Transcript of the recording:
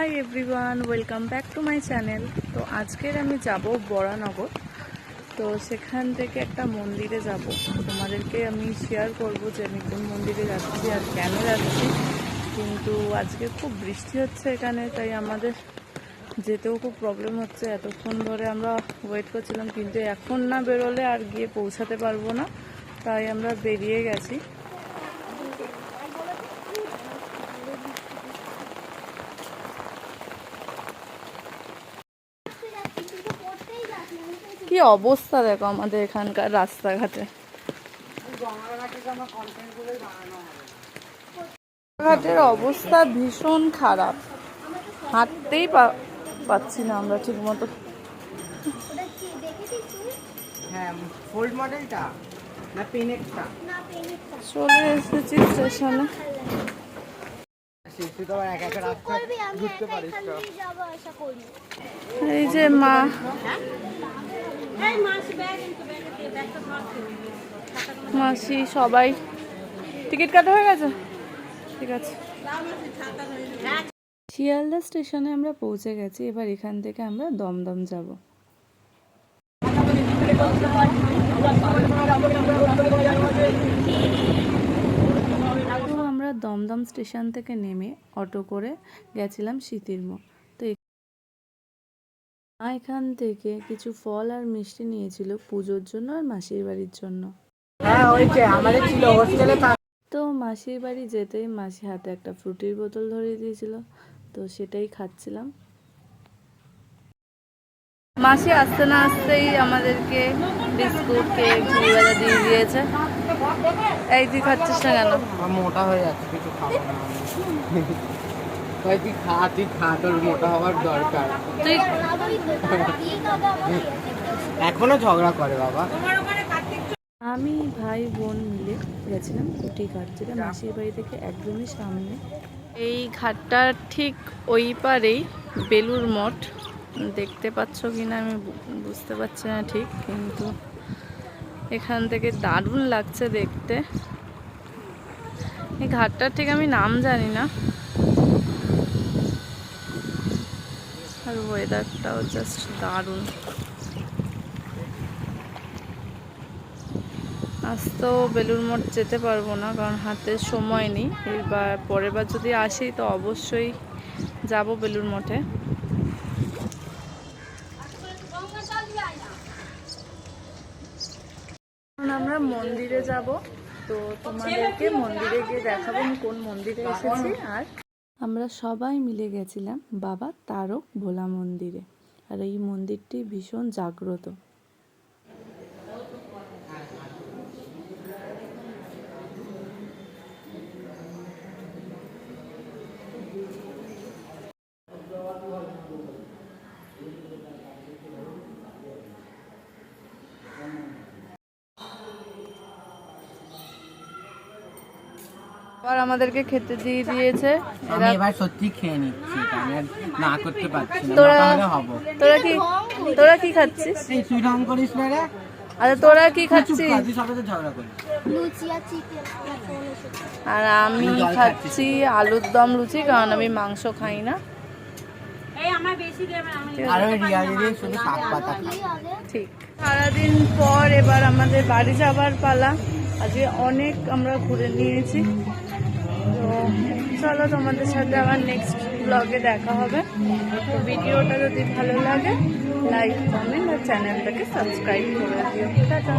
Hi everyone, welcome back to my channel. তো আজকের আমি যাব বরানগর। তো সেখান থেকে একটা মন্দিরে যাব। তোমাদেরকে আমি শেয়ার করব যে আমি কোন মন্দিরে যাচ্ছি আর কেন যাচ্ছি। কিন্তু আজকে খুব বৃষ্টি হচ্ছে এখানে, তাই আমাদের যেতেও খুব প্রবলেম হচ্ছে। এতক্ষণ ধরে আমরা ওয়েট করছিলাম, কিন্তু এখন না বেরোলে আর গিয়ে পৌঁছাতে পারবো না, তাই আমরা বেরিয়ে গেছি। কি অবস্থা দেখো আমাদের এখানকার রাস্তাঘাটে। রাস্তাঘাটের অবস্থা ভীষণ খারাপ, হাঁটতেই পাচ্ছি না আমরা ঠিক মতো। চলে এসেছি স্টেশনে। এই যে মা, মাসি সবাই টিকিট কাটা হয়ে গেছে, ঠিক আছে। শিয়ালদা স্টেশনে আমরা পৌঁছে গেছি। এবার এখান থেকে আমরা দমদম যাব। তো আমরা দমদম স্টেশন থেকে নেমে অটো করে গেছিলাম স্মৃতির মোড়। তো এখান থেকে কিছু ফল আর মিষ্টি নিয়েছিল পুজোর জন্য আর মাসির বাড়ির জন্য। তো মাসির বাড়ি যেতেই মাসি হাতে একটা ফ্রুটির বোতল ধরিয়ে দিয়েছিল, তো সেটাই খাচ্ছিলাম। মাসি আসতে না আসতেই আমাদেরকে বিস্কুট, কেক, ঘিওয়ালা দিয়ে দিয়েছে। এই তুই খাচ্ছিস না কেন? মোটা হয়ে যাচ্ছে, কিছু খাবো না। তুই খা, তোর মোটা হওয়ার দরকার। তুই এখনো ঝগড়া করে বাবা। আমি ভাই বোন মিলে গেছিলাম কুটি ঘাট, যেটা মাসির বাড়ি থেকে একদমই সামনে। এই ঘাটটার ঠিক ওই পারেই বেলুর মঠ। দেখতে পাচ্ছ কিনা আমি বুঝতে পারছি না ঠিক, কিন্তু এখান থেকে দারুণ লাগছে দেখতে। এই ঘাটটার ঠিক আমি নাম জানি না, আর ওয়েদারটাও জাস্ট দারুণ। আজ তো বেলুর মঠ যেতে পারবো না, কারণ হাতে সময় নেই। এবার পরের বার যদি আসি তো অবশ্যই যাব বেলুর মঠে। আমরা মন্দিরে যাব, তো তোমাদেরকে মন্দিরে গিয়ে দেখাবো আমি কোন মন্দিরে এসেছি। আর আমরা সবাই মিলে গেছিলাম বাবা তারক ভোলা মন্দিরে, আর এই মন্দিরটি ভীষণ জাগ্রত। আবার আমাদেরকে খেতে দিয়ে দিয়েছে। আমি এবার সত্যি খেয়ে নিচ্ছি, আমি আর না করতে পারছি না। তোরা কি খাচ্ছিস? তুই ঢং করিস না রে। আরে তোরা কি খাচ্ছিস? তুই সবার সাথে ঝগড়া করিস। আর আমি খাচ্ছি আলুর দম লুচি, কারণ আমি মাংস খাই না। ঠিক, সারাদিন পর এবার আমাদের বাড়ি যাবার পালা। আজকে অনেক আমরা ঘুরে নিয়েছি। তো চলো, তোমাদের সাথে আবার নেক্সট ব্লগে দেখা হবে। তো ভিডিওটা যদি ভালো লাগে লাইক, কমেন্ট আর চ্যানেলটাকে সাবস্ক্রাইব করে দিও। টাটা।